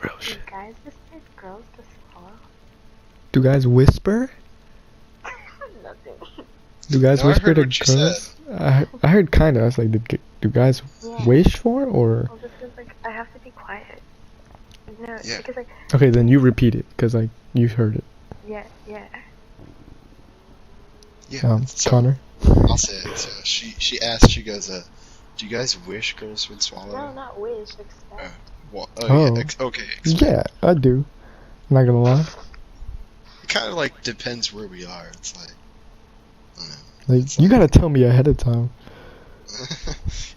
Real Do shit. guys whisper girls to swallow? Do guys whisper? Nothing. Do guys No, I whisper heard to what you girls? I heard kinda. I was like, do guys Yeah. wish for or? Well, because like I have to be quiet. No, Yeah. because like Okay, then you repeat it, cause like you heard it. yeah. Yeah. So, Connor. I'll say it. So she asked. She goes, "Do you guys wish girls would swallow?" No, not wish. Expect. Well, Oh. yeah. Okay. Yeah, I do. I'm not gonna lie. It kind of like depends where we are. It's like, I don't know. Like It's you like- gotta tell me ahead of time.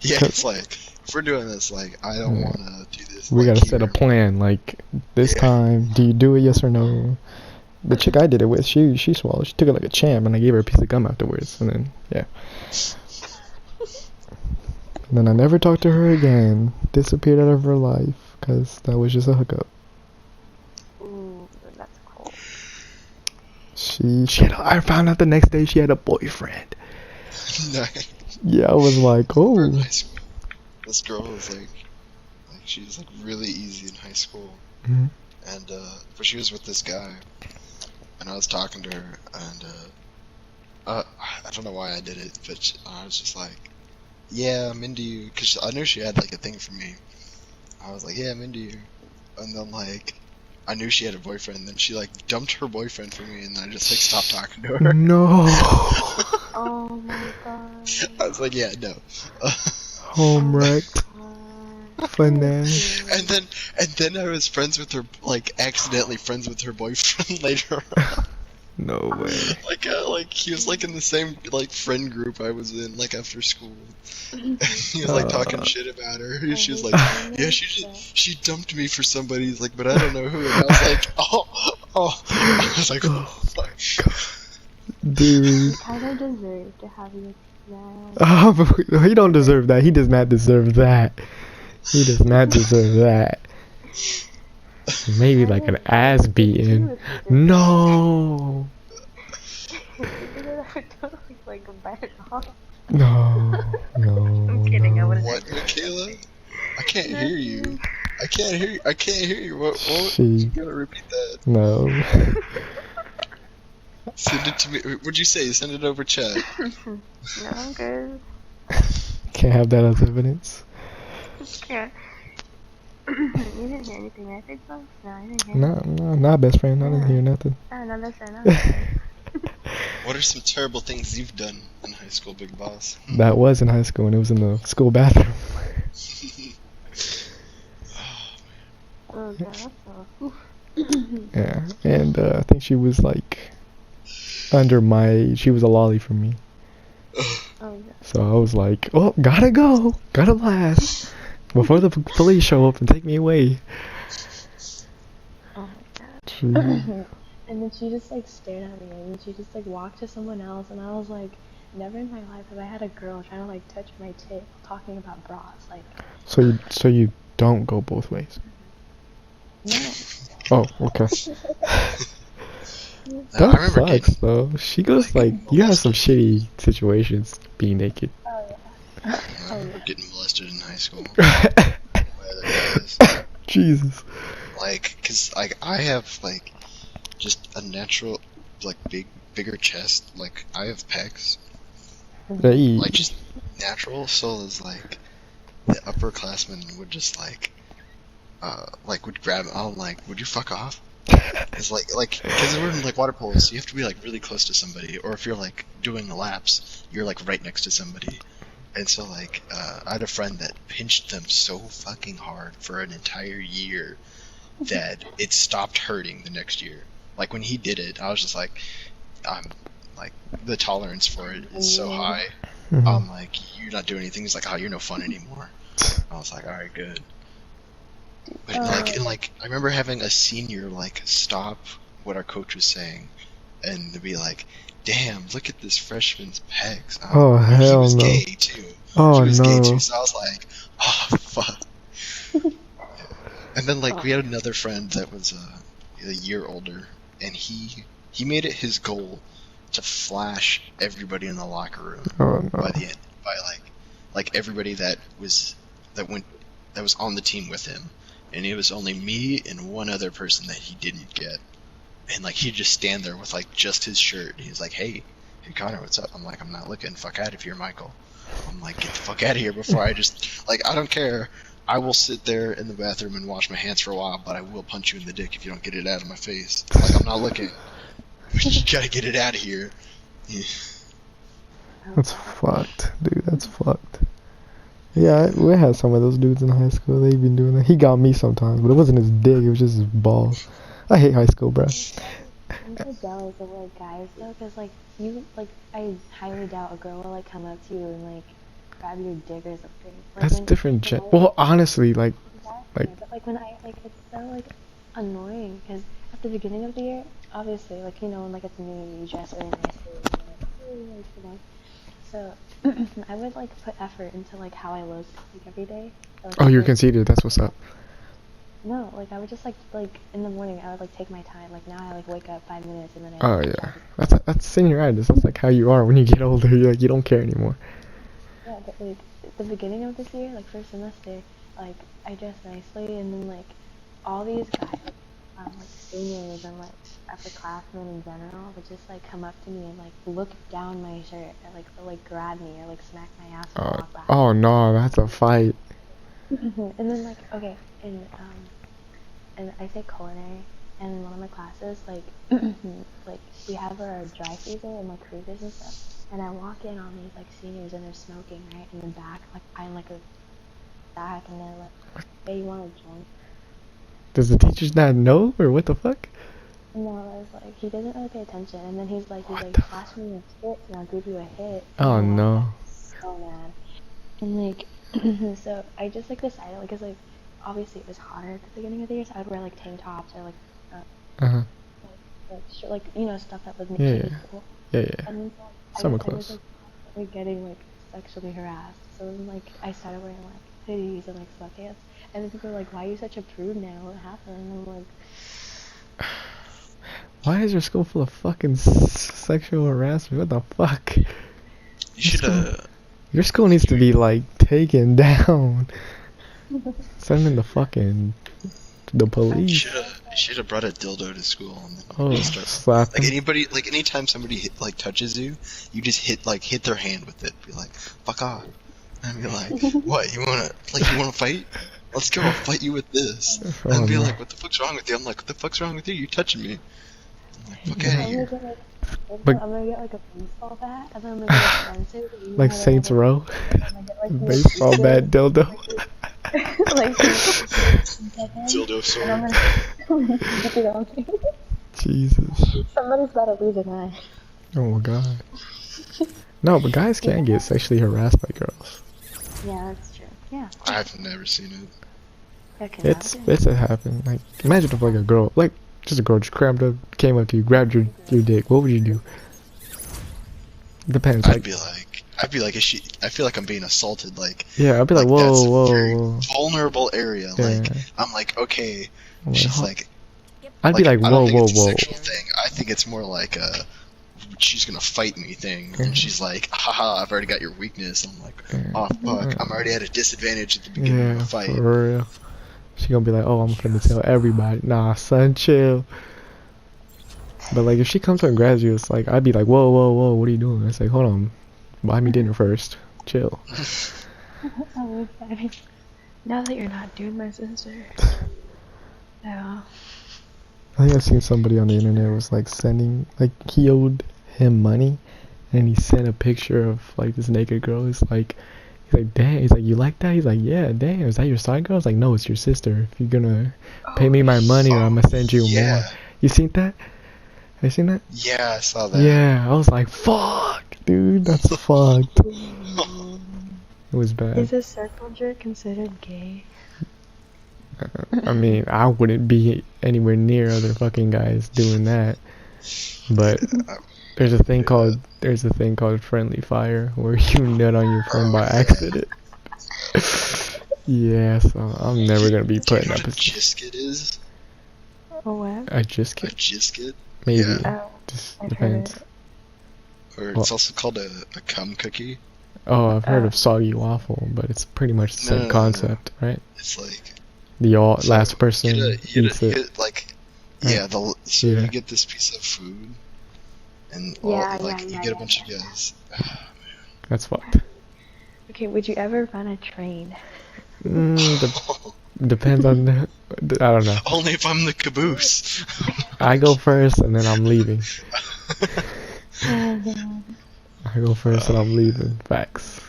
Yeah, it's like if we're doing this, like I don't Yeah. want to do this. We like, gotta set a here. plan. Like this Yeah. time, do you do it? Yes or no? The chick I did it with, she swallowed. She took it like a champ, and I gave her a piece of gum afterwards. And then yeah. And then I never talked to her again. Disappeared out of her life because that was just a hookup. Ooh, that's cool. She had. I found out the next day she had a boyfriend. Nice. Yeah, I was like, oh. Nice. This girl was like she was like really easy in high school, Mhm. and but she was with this guy, and I was talking to her, and I don't know why I did it, but I was just like, yeah, I'm into you, cause I knew she had like a thing for me. I was like, yeah, I'm into you, and then like I knew she had a boyfriend, and then she like dumped her boyfriend for me, and then I just like stopped talking to her. No. Oh my god. I was like, yeah, no. Home wrecked. Finesse. And then I was friends with her, like accidentally friends with her boyfriend later on. No way. Like he was like in the same like friend group I was in like after school. He was like talking shit about her. She was like, yeah, she dumped me for somebody. He's like, but I don't know who. And I was like, oh. I was like, oh my god. Dude. Tyler deserved to have you that. He don't deserve that. He does not deserve that. He does not deserve that. Maybe like an ass beating. No. Like bite it off. No. I'm kidding, I wouldn't. What, Michaela? I can't hear you. I can't hear you. I can't hear you. What? She- You gotta repeat that. No. Send it to me. What'd you say? Send it over chat. No, I'm good. Can't have that as evidence. Yeah. You didn't hear anything, right, Big Boss? No, I didn't hear No, not best friend. I didn't hear nothing. Oh, no, that's fair, no, that's fair. What are some terrible things you've done in high school, Big Boss? That was in high school and it was in the school bathroom. Oh, God, that's so... Yeah, and I think she was like she was a lolly for me. Oh, yeah. So I was like, oh, gotta go, gotta blast before the police show up and take me away. Oh, my God. She- And then she just like stared at me and she just like walked to someone else and I was like, never in my life have I had a girl trying to like touch my tit talking about bras. Like, so you don't go both ways. no. Oh, okay. I That remember sucks though. She goes like, you have some shitty situations being naked. Oh yeah. I remember getting molested in high school by other guys. Jesus. Like, cause like I have like just a natural like bigger chest. Like I have pecs. Hey. Like just natural. So it's like the upperclassmen would just like would grab. I'm like, would you fuck off? It's like because we're in like water polo, so you have to be like really close to somebody, or if you're like doing laps, you're like right next to somebody. And so like I had a friend that pinched them so fucking hard for an entire year that it stopped hurting the next year. Like when he did it, I was just like, I'm like the tolerance for it is so high. Mhm. I'm like, you're not doing anything. He's like, oh, you're no fun anymore. I was like, all right, good. But like, I remember having a senior like stop what our coach was saying, and to be like, "Damn, look at this freshman's pecs." Oh, He hell was no. gay too. Oh, He was gay no. too. So I was like, "Oh fuck." And then like we had another friend that was a year older, and he made it his goal to flash everybody in the locker room Oh no. by the end, by like everybody that was on the team with him, and it was only me and one other person that he didn't get. And like he'd just stand there with like just his shirt. He's like, hey Connor, what's up? I'm like, I'm not looking. Fuck out of here, Michael. I'm like, get the fuck out of here before I just like, I don't care. I will sit there in the bathroom and wash my hands for a while, but I will punch you in the dick if you don't get it out of my face. Like, I'm not looking. You gotta get it out of here. Yeah. That's fucked, dude. That's fucked. Yeah, we had some of those dudes in high school. They been doing that. He got me sometimes, but it wasn't his dick. It was just his balls. I hate high school, bro. I'm so jealous of like guys though, cause like you like I highly doubt a girl will like come up to you and like grab your dick or something. Like, That's when- different. when I- Well, honestly, like, Exactly, but like when I like it's so like annoying because at the beginning of the year, obviously like you know when like it's new, you dress really nicely, and, like, ooh, like, you know. So I would like put effort into like how I look like every day. So, like, oh, you're like, conceited. That's what's up. No, like I would just like in the morning I would like take my time. Like now I like wake up 5 minutes and then I. Oh like, yeah, jog. that's senioritis. That's like how you are when you get older. You're like you don't care anymore. Yeah, but like at the beginning of this year, like first semester, like I dressed nicely and then like all these guys, like seniors and like upperclassmen in general would just like come up to me and like look down my shirt and like grab me or like smack my ass and walk back. Oh no, that's a fight. And then like okay, and I take culinary, and in one of my classes like like we have our dry freezer and like freezers and stuff, and I walk in on these like seniors and they're smoking right in the back, like I'm like a back, and they're like, hey, you want to join? Does the teachers not know or what the fuck? No, I was like, he doesn't really pay attention, and then he's like flash me your tits and I'll give you a hit. Oh And I'm no. so mad. And like, so I just like decided, like, cause like, obviously it was hotter at the beginning of the year, so I would wear like tank tops or like, Uh-huh. like you know, stuff that would make Yeah, me yeah. cool. Yeah, yeah. And then so Summer I was clothes. like getting like sexually harassed. So then like I started wearing like hoodies and like sweatpants, and then people were like, "Why are you such a prude now? What happened?" And I'm like, Why is your school full of fucking sexual harassment? What the fuck? You should Your school needs to be like taken down. Send in the fucking the police. should have brought a dildo to school and then Oh, just start slap like them. anybody, like anytime somebody like touches you, you just hit their hand with it. Be like, fuck off. And be like, what, you wanna fight? Let's go, I'll fight you with this. Oh, And be no. like, what the fuck's wrong with you? I'm like, what the fuck's wrong with you? You're touching me. I'm like, fuck Yeah. out I'm of gonna here. get like, But- I'm gonna get like a baseball bat, and then I'm gonna get a fencer. You know Like how they Saints have, like, Row. I'm gonna get, like, these Baseball big, bat dildo. like, Dildo and I'm sword. gonna get it on me. Jesus. Somebody's about to lose an eye. Oh my god. No, but guys can get sexually harassed by girls. Yeah, that's true. Yeah. I've never seen it. That can happen. It's a happen. Like imagine if like a girl, like just a girl just came up to you, grabbed your dick. What would you do? Depends. I'd Like be like, is she? I feel like I'm being assaulted. Like, yeah, I'd be like, that's whoa, a very whoa. vulnerable area. Yeah. Like, I'm like, okay. I'm like, She's huh. like, I'd be like, I whoa, don't think whoa, it's a whoa. sexual thing. I think it's more like a she's gonna fight me thing. And she's like, haha, I've already got your weakness. I'm like, oh fuck, I'm already at a disadvantage at the beginning of Yeah, the fight. for real. She gonna be like, oh, I'm finna tell everybody. Nah, son, chill. But like, if she comes up and grabs you, it's like, I'd be like, whoa, whoa, whoa, what are you doing? It's like, hold on, buy me dinner first. Chill. Oh, okay. Now that you're not doing my sister. Yeah. I think I've seen somebody on the internet was like sending, like he owed him money, and he sent a picture of like this naked girl. He's like, dang. He's like, you like that? He's like, yeah, damn. Is that your side girl? I was like, no, it's your sister. If you're gonna pay me my money, or I'm gonna send you yeah. more. You seen that? Have you seen that? Yeah, I saw that. Yeah, I was like, fuck, dude, that's fucked. It was bad. Is a circle jerk considered gay? I mean, I wouldn't be anywhere near other fucking guys doing that. But there's a thing called friendly fire, where you nut on your friend by accident. Yeah, so I'm never gonna be Do you putting know up what a a jisket is? Oh, what? I just A can't. jisket? Maybe. Yeah. Oh, Just I've heard depends. it. Or Well- it's also called a cum cookie. Oh, I've heard Oh. of soggy waffle, but it's pretty much the same No. concept, right? It's like, The So last person eats it. so Yeah. you get this piece of food, and Yeah, you get a bunch of guys. That's fucked. Okay, would you ever run a train? Depends on the, I don't know. Only if I'm the caboose. I go first and then I'm leaving. Oh, I go first and I'm leaving. Facts.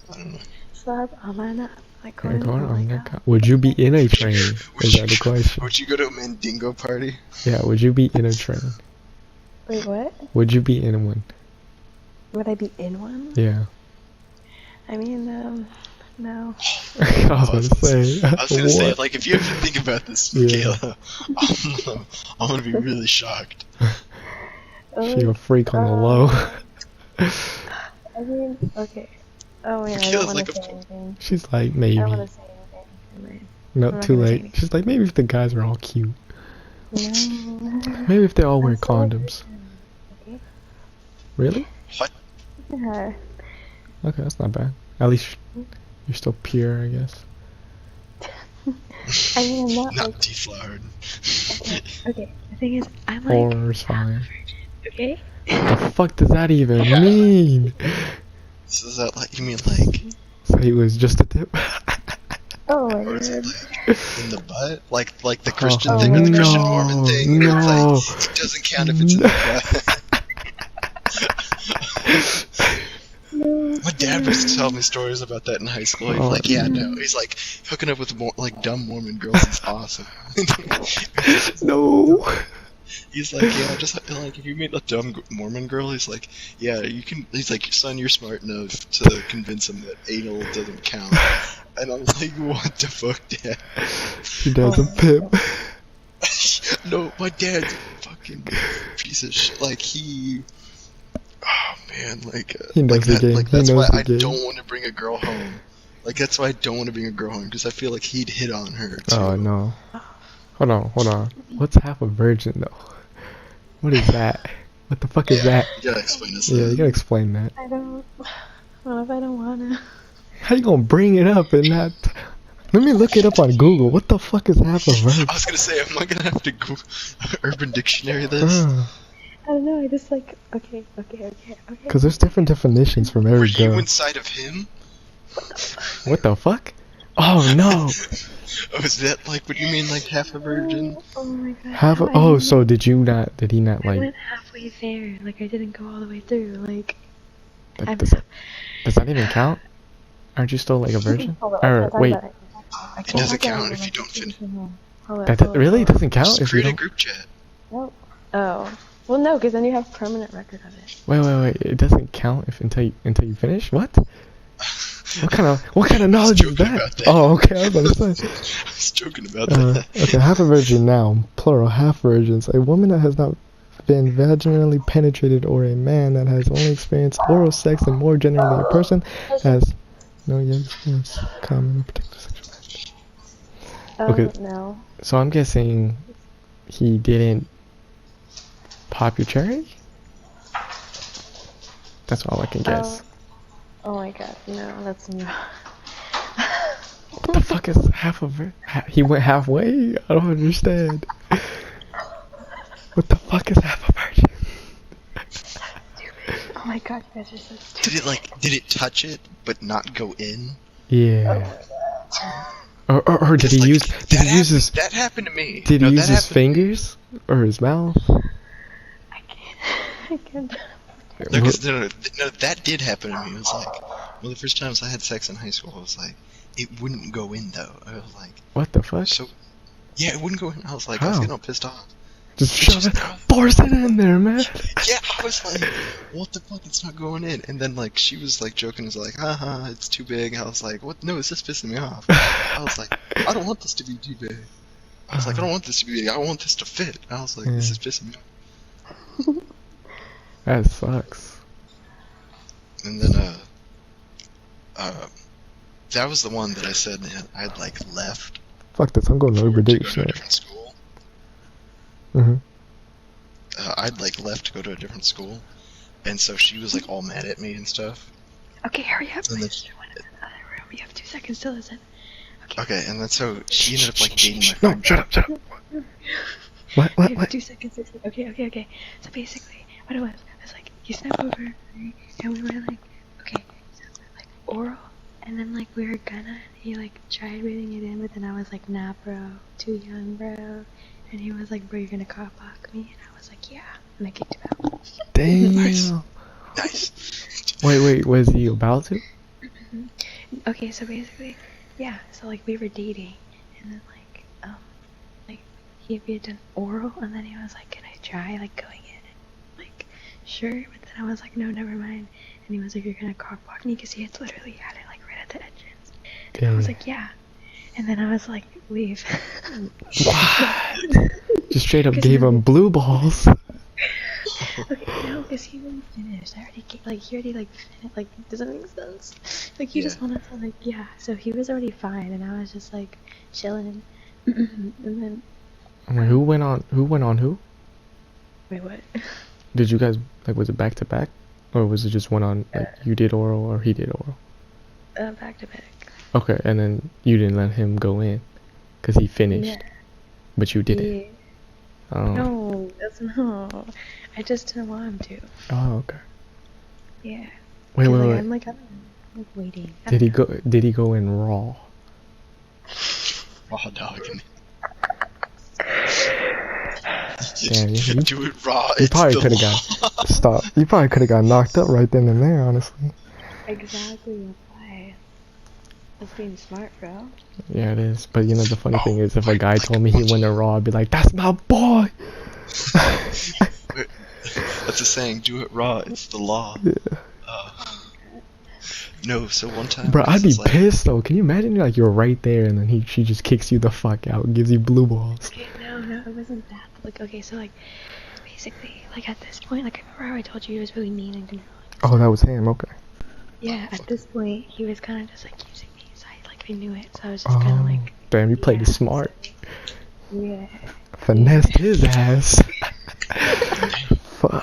I don't know. so I'm on like Yeah, going go on, oh my I'm god. not- Would you be in a train? Is that the question? Would you go to a Mandingo party? Yeah, would you be in a train? Wait, what? Would you be in one? Would I be in one? Yeah. I mean, no. I was gonna say. I was gonna say, what? like, if you ever think about this, Yeah. Michaela, I'm gonna be really shocked. She a freak on the low. I mean, okay. Oh yeah, I Michaela's don't want like to a say anything. She's like, I maybe. don't want to say anything. No, I'm not too gonna say late. anything. She's like, maybe if the guys are all cute. No. Maybe if they all wear That's so condoms. Okay. Really? What? Yeah. Okay, that's not bad. At least you're still pure, I guess. I mean, I'm not Not like. deflowered. Okay. The thing is, I'm like. Horror's fine. Okay. What the fuck does that even mean? So is that like, you mean like, So he was just a tip? Oh my or is it god. like in the butt? Like the Christian Oh, thing or the Christian no, Mormon thing? Where no. it's like, it doesn't count if it's in the butt. My dad used to tell me stories about that in high school. He's Oh. like, yeah, no. He's like, hooking up with like dumb Mormon girls is awesome. No. He's like, yeah, just like if you meet a dumb Mormon girl, he's like, yeah, you can. He's like, son, you're smart enough to convince him that anal doesn't count. And I'm like, what the fuck, Dad? He does a pip. No, my dad's a fucking piece of shit. Like he, oh man, like He knows like the that. game. Like He that's knows why the I game. don't want to bring a girl home. Like that's why I don't want to bring a girl home because I feel like he'd hit on her too. Oh no. Hold on. What's half a virgin though? What is that? What the fuck is that? You gotta explain this. Yeah, you gotta explain that. I don't. What if I don't wanna? How you gonna bring it up and not? Let me look it up on Google. What the fuck is half a virgin? I was gonna say, am I gonna have to go Urban Dictionary this? Uh, I don't know. I just like. Okay. Cause there's different definitions from Were every you girl. inside of him? What the fuck? Oh no. Oh, is that like what you mean, like half a virgin? Oh my god. Half a, I oh, went- so did he not I like, went halfway there. Like I didn't go all the way through. Like. like does that even count? Aren't you still like a virgin? Or wait, It doesn't count if you don't finish. really doesn't count Just if you create a don't. group chat. Nope. Oh. Well, no, because then you have permanent record of it. Wait. It doesn't count if until you finish. What? What kind of knowledge is joking that? about that. Oh, okay. I was about to say. I was joking about that. Okay, half a virgin now, plural, half virgins. A woman that has not been vaginally penetrated, or a man that has only experienced oral sex, and more generally, a person has no yet experienced common or particular sexual act. Okay. No. So I'm guessing he didn't pop your cherry? That's all I can guess. Oh my god. No, that's no. What the fuck is half a virgin? He went halfway? I don't understand. What the fuck is half a virgin? Oh my god, you guys are so stupid. Did it touch it but not go in? Yeah. Or did he use his That happened to me. did he No, use that his happened- fingers or his mouth? I can't. No, 'cause no, that did happen to me. It was like one of the first times I had sex in high school. I was like, it wouldn't go in though. I was like, What the fuck? so yeah, it wouldn't go in. I was like, I was How? getting all pissed off. Just shove it, force it in there, man. Yeah, I was like, what the fuck? It's not going in. And then like she was like joking, was like, haha, it's too big. I was like, what? No, it's just pissing me off. I was like, I don't want this to be too big. I was like, I don't want this to be big. I want this to fit. I was like, this is pissing me off. That sucks. And then that was the one that I said I had like left Fuck this, I'm going to Uber to go to a Dictionary. different school. Mhm. I'd like left to go to a different school, and so she was like all mad at me and stuff. Okay, hurry up. And Please. Go into the other room. You have 2 seconds to listen. Okay, and then so she ended up like dating my No, friend. shut up, shut up. What? Okay, What? 2 seconds. Okay. So basically, what it was like he stepped over, right? And we were like, okay, so like oral, and then like we were gonna, he like tried breathing it in, but then I was like, nah, bro, too young, bro. And he was like, bro, you're gonna cock block me, and I was like, yeah, and I kicked him out. Damn. Nice. Wait, was he about to? Okay, so basically, yeah, so like we were dating, and then like he had done oral, and then he was like, can I try like going in? And, like, sure, but then I was like, no, never mind. And he was like, you're gonna cock block me, because he had literally had it like right at the entrance. And I was like, yeah. And then I was like, leave. What? Just straight up 'Cause gave he him blue balls. Okay, no, because he wasn't finished. He already like finished, like, does that make sense? Like, he just wanted to, like, yeah. So he was already fine, and I was just like, chilling. And then, Wait, who went on who? wait, what? Did you guys, like, was it back to back? Or was it just one on, like, you did oral or he did oral? Back to back. Okay, and then you didn't let him go in because he finished, Yeah. but you didn't. Yeah. Oh. No, that's no. I just didn't want him to. Oh, okay. Yeah. Wait. I'm like, I don't know, I'm like waiting. I Did he don't go? Did he go in raw? Raw dog. Damn, you Do it raw. you It's probably the could have law. got stop. You probably could have got knocked up right then and there, honestly. know. Exactly. That's why. That's being smart, bro. Yeah, it is. But you know the funny thing is, if a guy told me he went in raw, I'd be like, "That's my boy." That's a saying. Do it raw. It's the law. Yeah. No. So one time. Bro, I'd be it's like, pissed though. Can you imagine like you're right there and then she just kicks you the fuck out, gives you blue balls. Okay, no, it wasn't that. Like, okay, so like, basically, like at this point, like, remember how I told you he was really mean and controlling? Oh, that was him. Okay. Yeah, at this point, he was kind of just like using me, so I knew it, so I was just kind of like, Damn, you played it yeah. smart. yeah. Finessed his ass. Fuck.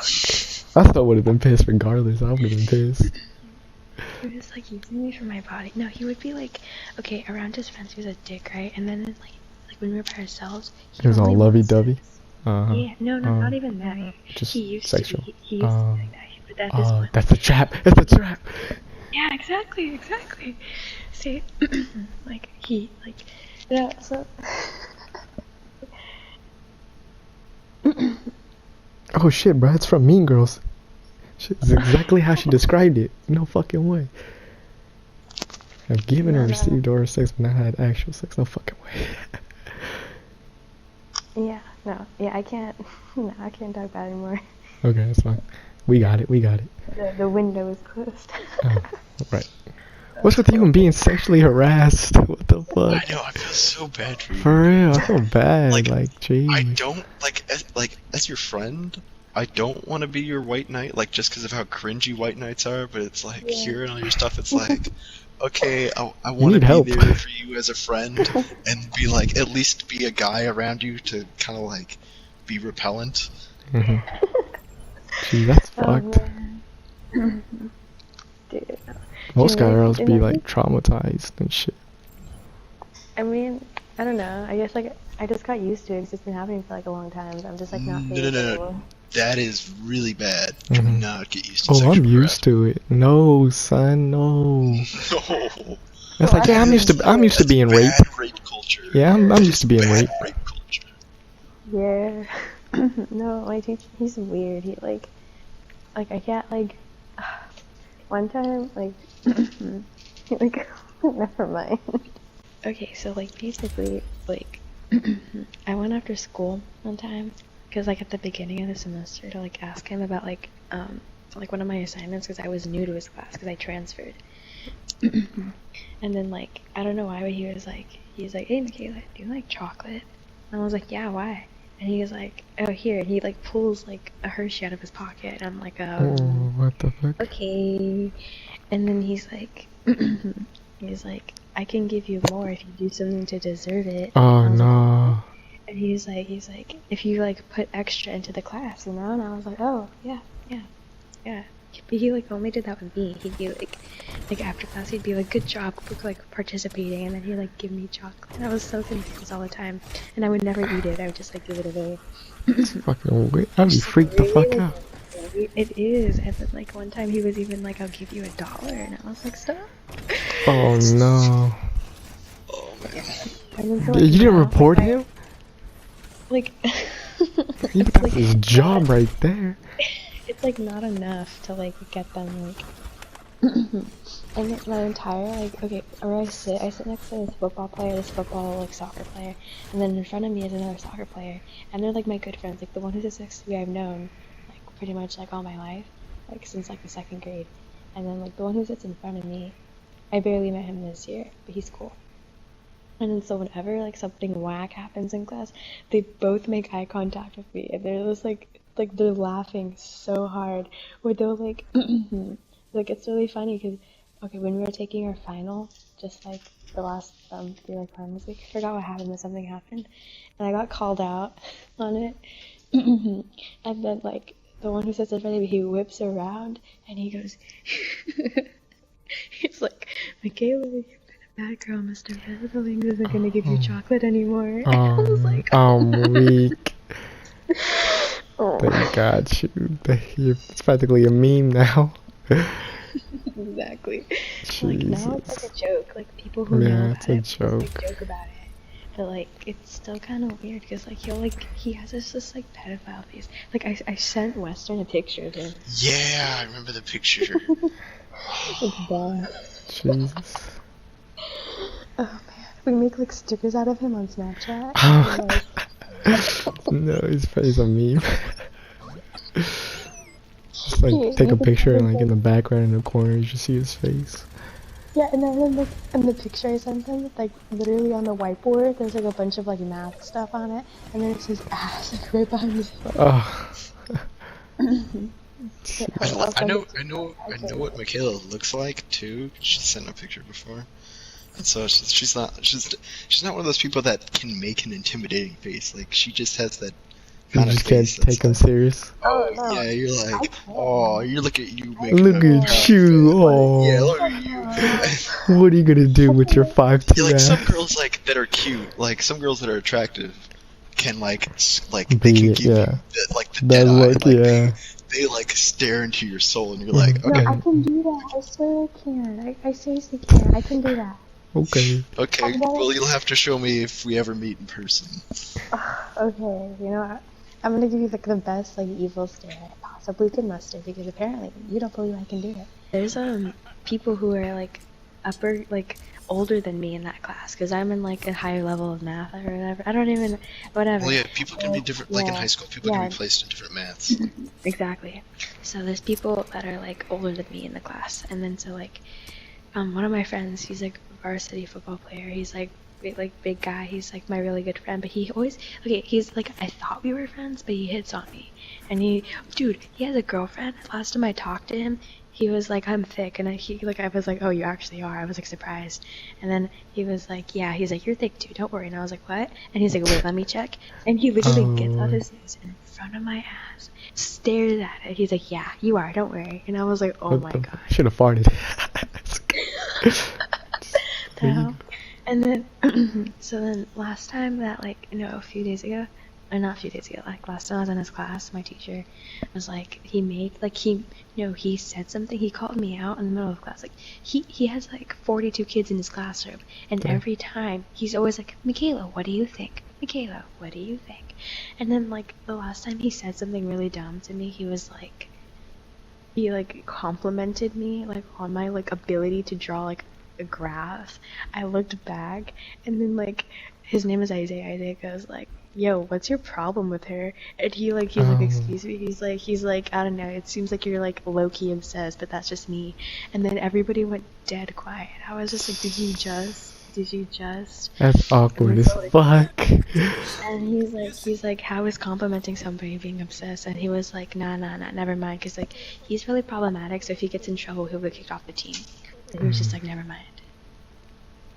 I still would have been pissed regardless. I would have been pissed. He was like using me for my body. No, he would be like, okay, around his friends he was a dick, right? And then like when we were by ourselves, It was all only lovey wants dovey. sex. Uh-huh. Yeah, no, not even that. Just He used sexual. to be. He used to be like that. But at this Oh, point, that's a trap. It's a trap. yeah, exactly. See, like he, like, yeah. So. Oh shit, bro. It's from Mean Girls. Shit, it's exactly how she described it. No fucking way. I've given or No. received oral sex, but not had actual sex. No fucking way. Yeah, no, yeah, I can't. No, I can't talk about it anymore. Okay, that's fine. We got it. The window is closed. Oh, right. What's with you and being sexually harassed? What the fuck? I know. I feel so bad for you. For real, I feel bad. Like, Like, geez. I don't as your friend. I don't want to be your white knight, like just because of how cringy white knights are. But it's like hearing all your stuff, it's like, okay, I want to need be help. there for you as a friend, and be like at least be a guy around you to kind of like be repellent. Mhm. Gee, that's Oh, fucked. man. Dude. Most Anyway, girls be and I like traumatized and shit. I mean, I don't know. I guess like I just got used to it. It's just been happening for like a long time. So I'm just like not No, feeling no, no, it no. anymore. That is really bad. Do Mhm. not get used to Oh, sexual I'm used to it. No, son, no. harassment. No. It's like, yeah, I'm used to being raped. Bad rape culture. Yeah, I'm used to being Bad raped. rape culture. Yeah. No, my teacher, he's weird. He like I can't like. One time, like, like, never mind. Okay, so like basically, like, I went after school one time because like at the beginning of the semester to like ask him about like one of my assignments because I was new to his class because I transferred. And then like I don't know why, but he was like, hey Michaela, do you like chocolate? And I was like, yeah, why? And he was like, oh here, and he like pulls like a Hershey out of his pocket, and I'm like, Oh, what the fuck? okay. And then he's like, I can give you more if you do something to deserve it. Oh, And I was like, no. and he's like, if you like put extra into the class, you know? And I was like, oh, yeah. But he like only did that with me. He'd be like, like after class he'd be like, good job for like participating, and then he'd like give me chocolate. And I was so confused all the time, and I would never eat it. I would just like give it away. It's fucking weird. I'd be freaked the fuck out. It is. And then like one time he was even like, I'll give you $1, and I was like, stop. Oh no. Oh man. And then so, You like, didn't now, report like, him? Like, You got his job right there. it's like not enough to like get them like. And my entire like, okay, where I sit next to this football player, this football like soccer player, and then in front of me is another soccer player, and they're like my good friends. Like the one who sits next to me, I've known like pretty much like all my life, like since like the 2nd grade, and then like the one who sits in front of me, I barely met him this year, but he's cool. And then so whenever like something whack happens in class, they both make eye contact with me, and they're just like they're laughing so hard, where they'll like, like it's really funny because, okay, when we were taking our final, just like the last few like finals week, I forgot what happened, but something happened, and I got called out on it, and then like the one who sits in front of me, he whips around and he goes, he's like, Michaela, you've been a bad girl, Mr. Beverling isn't gonna give you chocolate anymore. I was like, I'm weak. oh. They got you. It's practically a meme now. Exactly. Like now it's like a joke. Like people who Yeah, know it's about a it joke. like, joke about it. But like it's still kind of weird because like he has this like pedophile face. Like I sent Western a picture of him. Yeah, I remember the picture. It's bad. Jesus. Oh man, we make like stickers out of him on Snapchat. No, his face a meme. Just like take a picture and like in the background in the corner you just see his face. Yeah, and then like in the picture I sent him, like literally on the whiteboard, there's like a bunch of like math stuff on it, and then it's his ass like right behind his head. Oh. I know what Michaela looks like too. She sent a picture before, and so she's not one of those people that can make an intimidating face. Like she just has that You kind of just can't face that's take him like, serious. oh no. yeah, you're like, I oh, you look at you. Making Look a at comment, you, like, oh. yeah, look at you. What are you gonna do with your 5'2" Yeah, like ass? some girls like that are cute, like some girls that are attractive, can like they Be- can give yeah. you the, like the That dead eye, look, like yeah. they like stare into your soul, and you're like, Mhm. okay, No, I can do that. I swear I can. I seriously can. I can do that. Okay. okay, well you'll have to show me if we ever meet in person. Okay, you know what? I'm gonna give you like the best like evil stare I possibly could muster because apparently you don't believe I can do it. There's people who are like older than me in that class because I'm in like a higher level of math or whatever. I don't even whatever. Well, yeah, people can be different. Like in Yeah. high school, people Yeah. can be placed in different maths. Exactly. So there's people that are like older than me in the class, and then so like one of my friends, he's like a varsity football player. He's like big guy. He's like my really good friend, but he always he's like, I thought we were friends, but he hits on me. And he has a girlfriend. Last time I talked to him, he was like, I'm thick, and I was like, oh, you actually are. I was like surprised. And then he was like, yeah, he's like, you're thick too, don't worry. And I was like, what? And he's like, wait, let me check. And he literally gets out his nose in front of my ass, stares at it. He's like, yeah, you are, don't worry. And I was like, oh my god. I should have farted. The hell? And then, so then last time that like, a few days ago, or not a few days ago, like last time I was in his class, my teacher was like, he said something, he called me out in the middle of class, like, he has like 42 kids in his classroom, and every time, he's always like, Michaela, what do you think? Michaela, what do you think? And then like, the last time he said something really dumb to me, he was like, he like complimented me like on my like ability to draw like a graph. I looked back, and then like his name is Isaiah. Isaiah goes like, yo, what's your problem with her? And he's like, excuse me. He's like, I don't know, it seems like you're like low-key obsessed, but that's just me. And then everybody went dead quiet. I was just like, did you just? That's awkward as fuck. And he's like, how is complimenting somebody being obsessed? And he was like, nah, never mind, because like he's really problematic, so if he gets in trouble, he'll get kicked off the team. And he was just like, never mind.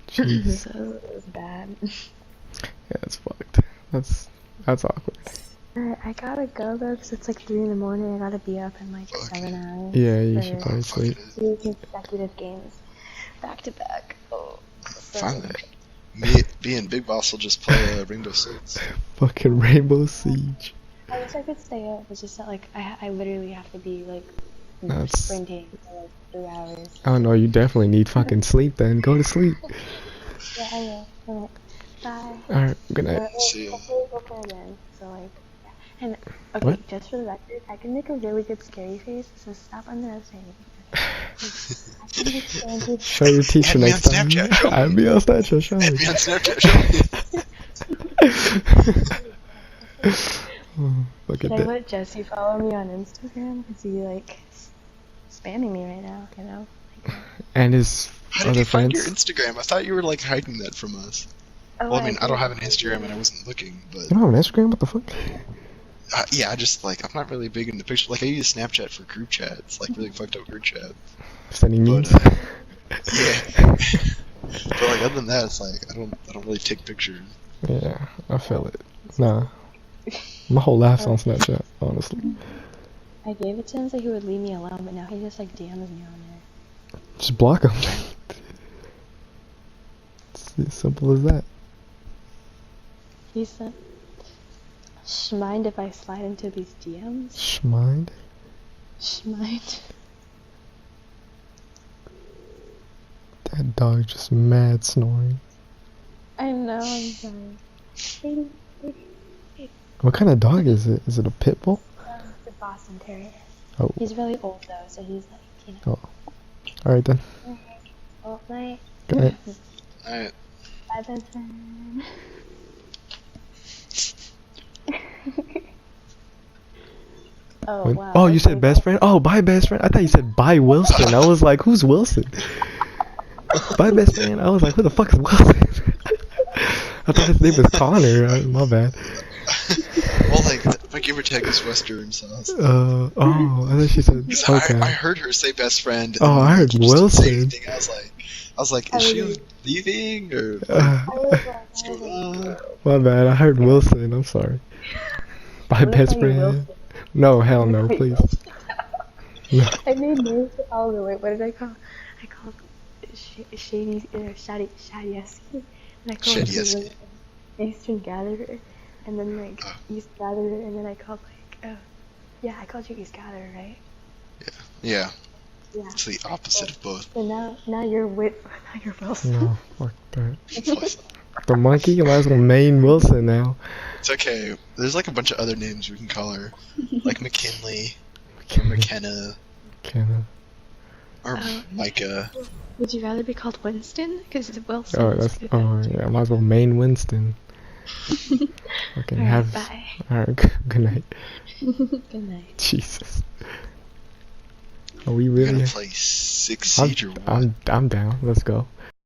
Jeez. So it was bad. Yeah, that's fucked. That's awkward. I gotta go though, 'cause it's like 3 in the morning. I gotta be up in like Okay. 7 hours. Yeah, you for should probably Fuck sleep. it. 2 consecutive games, back to back. Oh, so Fine then. Me and Big Boss will just play Rainbow Six. Fucking Rainbow Siege. I wish I could stay up. It's just that like I literally have to be like That's- sprinting for like 3 hours. Oh no, you definitely need fucking sleep then. Go to sleep. Yeah, I will. Alright, bye. Alright, good night. See ya. Hopefully we'll play again. So like, yeah. And okay, What? just for the record, I can make a really good scary face, so stop underestimating me. I can make scary Show your teacher Add me next on time. Snapchat, show me. I'd be on Snapchat, show Add me. me on Snapchat. Oh, look at Should I that. let Jesse follow me on Instagram? Cause he like spamming me right now, you know? And his How did other you find your friends. Instagram? I thought you were like hiding that from us. Oh, Well, I mean, I don't do. have an Instagram and I wasn't looking, but You don't have an Instagram? What the fuck? yeah, I just like I'm not really big into pictures. Like I use Snapchat for group chats, like really fucked up group chat. Sending memes? Yeah. But like other than that, it's like I don't really take pictures. Yeah, I feel it. Nah. My whole life's on Snapchat, honestly. I gave it to him so he would leave me alone, but now he just like DMs me on there. Just block them. It's as simple as that. He said, "Mind if I slide into these DMs?" Schmind? Mind. That dog just mad snoring. I know. I'm sorry. What kind of dog is it? Is it a pit bull? It's a Boston Terrier. Oh. He's really old though, so he's like, you know. Alright then. Oh, night. Good night. Alright. Bye, best friend. Oh, When- wow. oh, you said okay. best friend? Oh, bye best friend. I thought you said bye Wilson. I was like, who's Wilson? Bye best friend. I was like, who the fuck is Wilson? I thought his name was Connor. My bad. Well, like my gamer tag is Western, so. Oh, I thought she said, 'Cause okay. I heard her say best friend. And Oh, I heard she just didn't say Wilson. anything. I was like, is she really- leaving or Uh, what's going on? my bad. I heard Wilson. I'm sorry. Bye I'm gonna best call you friend. Wilson. No, hell no, please. No. I made names for all of them. Wait, what did I call? I called Shady Shadieski, and I called Shadieski. like, Eastern Gatherer, and then like Oh. East Gatherer, and then I called like yeah, I called you East Gatherer, right? Yeah, Yeah. it's the opposite of both. So now you're now you're Wilson. No, fuck that. The monkey? You might as well main Wilson now. It's okay. There's like a bunch of other names we can call her, like McKinley, or McKenna, Kenna. or Micah. Would you rather be called Winston? Because Wilson. Oh, is that's. good. Oh, yeah. I might as well main Winston. Okay, Alright, have. bye. Alright, good night. Good night. Jesus. Are we We're really? gonna play 6 I'm, Siege or what? I'm down. Let's go.